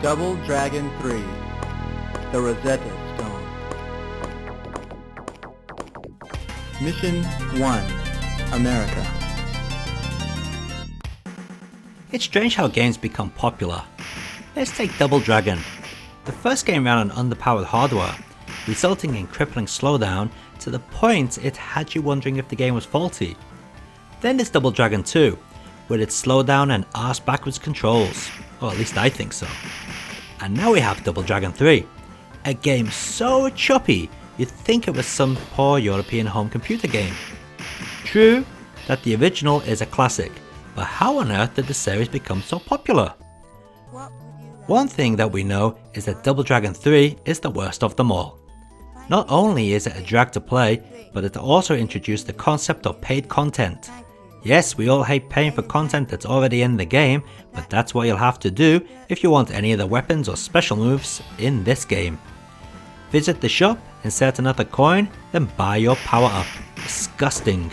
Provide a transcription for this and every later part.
Double Dragon 3, the Rosetta Stone. Mission 1, America. It's strange how games become popular. Let's take Double Dragon. The first game ran on underpowered hardware, resulting in crippling slowdown to the point it had you wondering if the game was faulty. Then there's Double Dragon 2, with its slowdown and arse backwards controls, or at least I think so. And now we have Double Dragon 3, a game so choppy you'd think it was some poor European home computer game. True that the original is a classic, but how on earth did the series become so popular? One thing that we know is that Double Dragon 3 is the worst of them all. Not only is it a drag to play, but it also introduced the concept of paid content. Yes, we all hate paying for content that's already in the game, but that's what you'll have to do if you want any of the weapons or special moves in this game. Visit the shop, insert another coin, then buy your power up. Disgusting.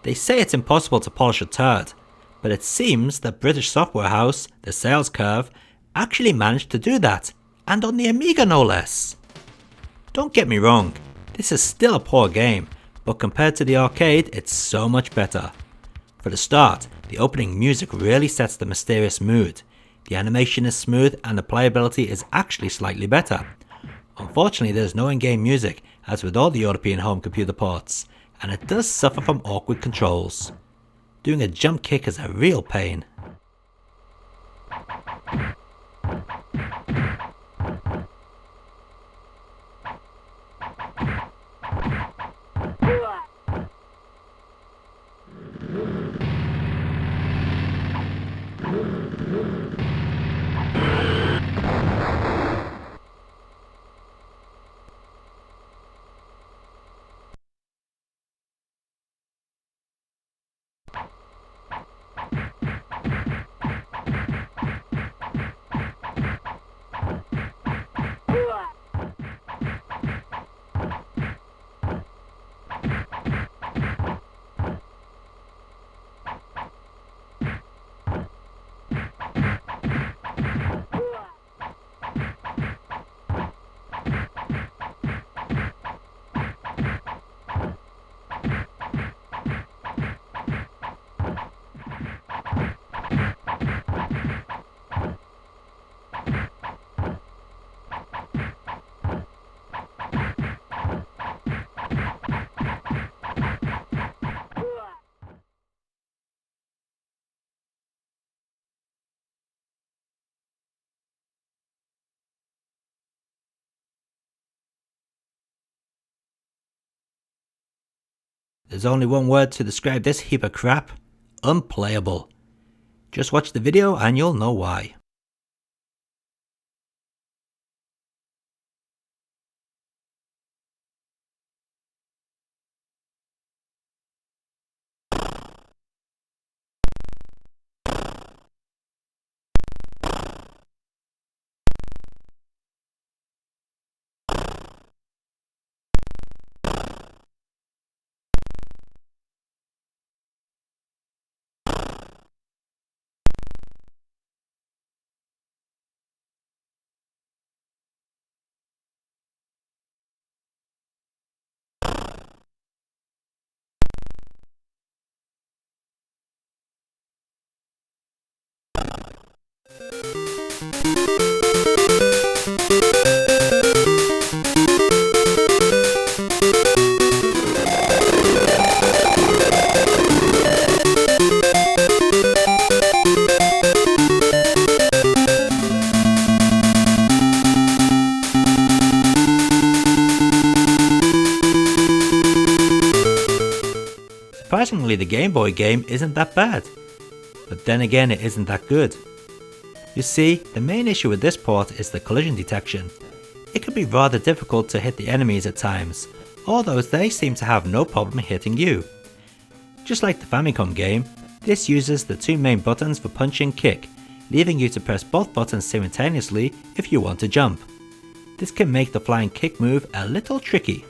They say it's impossible to polish a turd, but it seems that British software house, the Sales Curve, actually managed to do that, and on the Amiga no less. Don't get me wrong, this is still a poor game, but compared to the arcade, it's so much better. For the start, the opening music really sets the mysterious mood. The animation is smooth and the playability is actually slightly better. Unfortunately, there's no in-game music, as with all the European home computer ports, and it does suffer from awkward controls. Doing a jump kick is a real pain. There's only one word to describe this heap of crap: unplayable. Just watch the video and you'll know why. Surprisingly, the Game Boy game isn't that bad, but then again it isn't that good. You see, the main issue with this port is the collision detection. It can be rather difficult to hit the enemies at times, although they seem to have no problem hitting you. Just like the Famicom game, this uses the two main buttons for punch and kick, leaving you to press both buttons simultaneously if you want to jump. This can make the flying kick move a little tricky.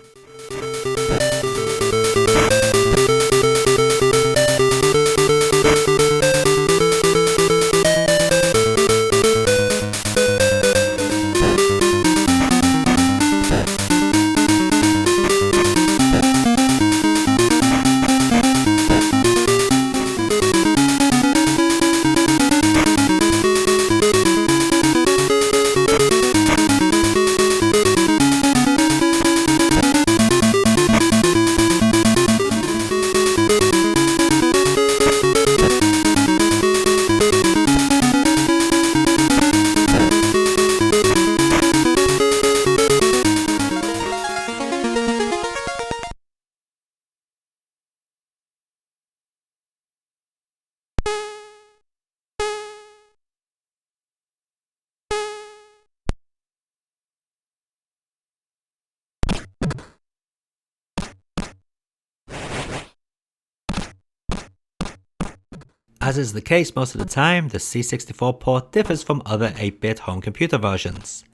As is the case most of the time, the C64 port differs from other 8-bit home computer versions.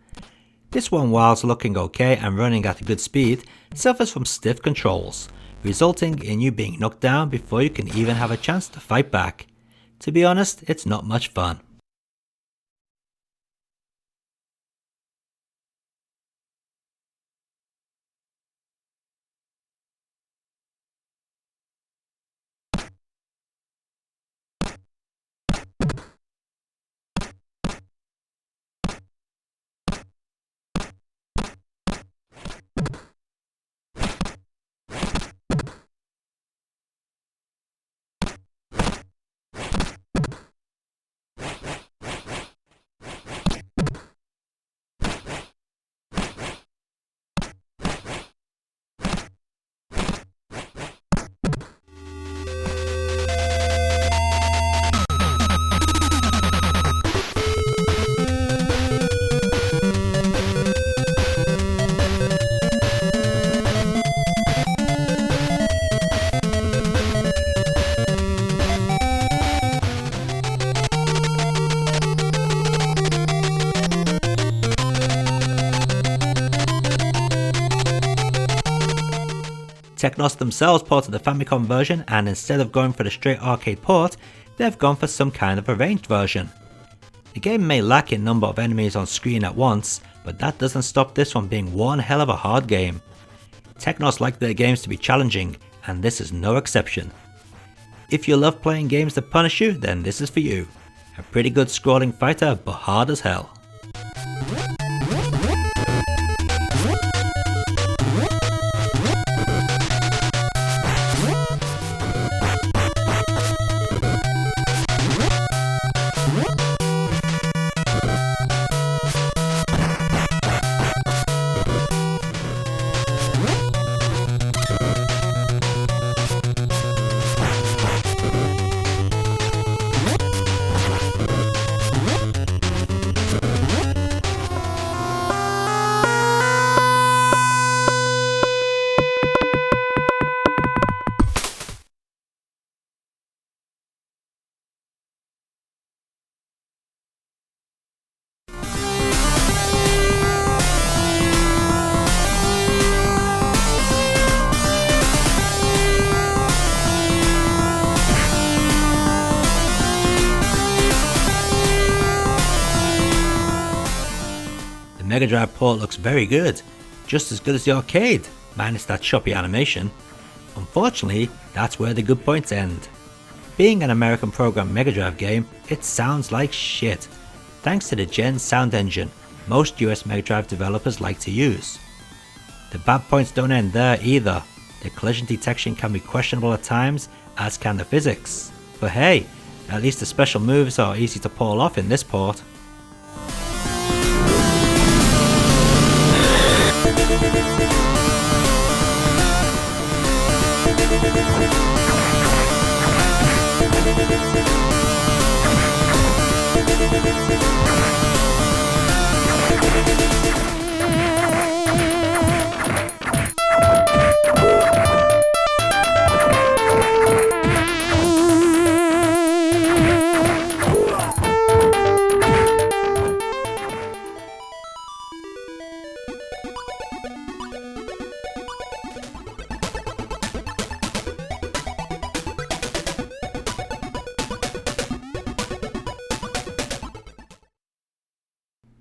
This one, whilst looking okay and running at a good speed, suffers from stiff controls, resulting in you being knocked down before you can even have a chance to fight back. To be honest, it's not much fun. Technos themselves ported the Famicom version, and instead of going for the straight arcade port, they've gone for some kind of arranged version. The game may lack in number of enemies on screen at once, but that doesn't stop this from being one hell of a hard game. Technos like their games to be challenging, and this is no exception. If you love playing games that punish you, then this is for you. A pretty good scrolling fighter, but hard as hell. Mega Drive port looks very good, just as good as the arcade, minus that choppy animation. Unfortunately, that's where the good points end. Being an American programmed Mega Drive game, it sounds like shit, thanks to the Gen sound engine most US Mega Drive developers like to use. The bad points don't end there either. The collision detection can be questionable at times, as can the physics. But hey, at least the special moves are easy to pull off in this port.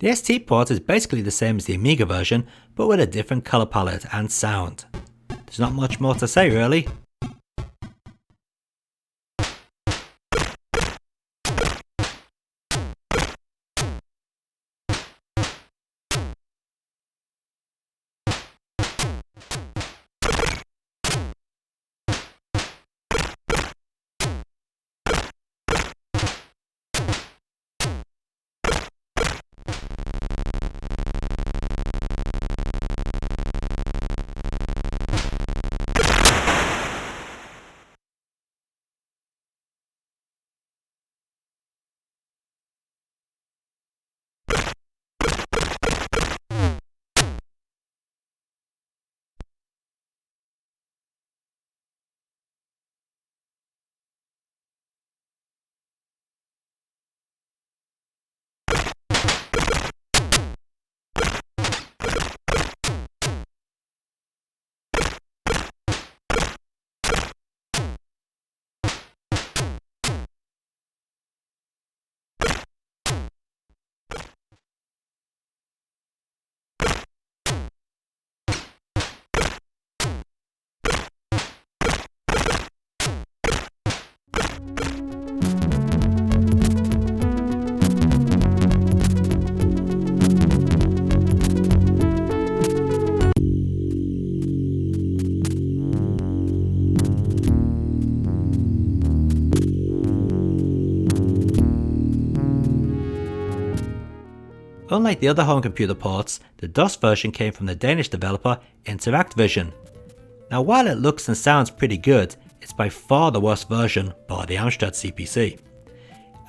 The ST port is basically the same as the Amiga version, but with a different colour palette and sound. There's not much more to say really. Unlike the other home computer ports, the DOS version came from the Danish developer Interactvision. Now while it looks and sounds pretty good, it's by far the worst version, bar the Amstrad CPC.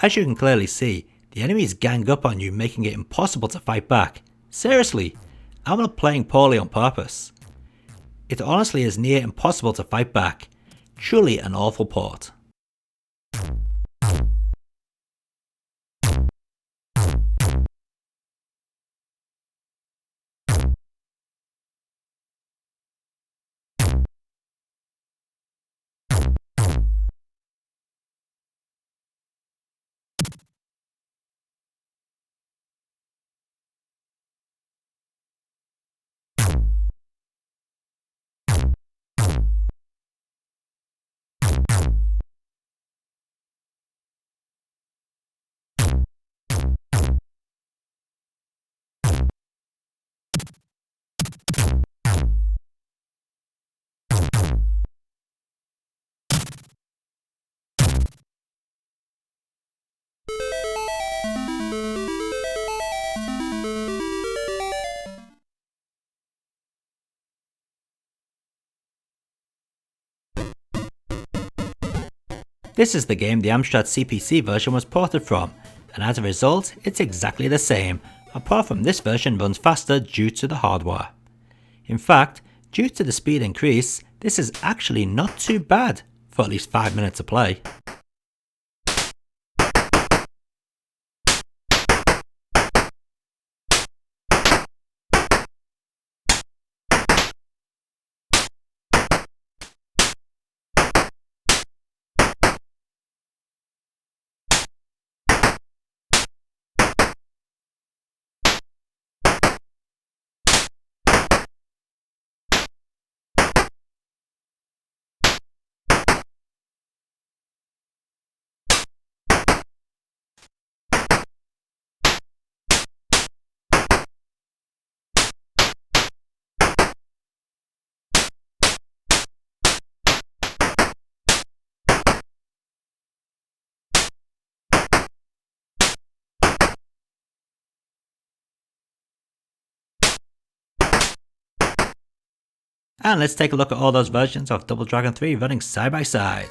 As you can clearly see, the enemies gang up on you, making it impossible to fight back. Seriously, I'm not playing poorly on purpose. It honestly is near impossible to fight back. Truly an awful port. This is the game the Amstrad CPC version was ported from, and as a result, it's exactly the same, apart from this version runs faster due to the hardware. In fact, due to the speed increase, this is actually not too bad for at least 5 minutes of play. And let's take a look at all those versions of Double Dragon 3 running side by side.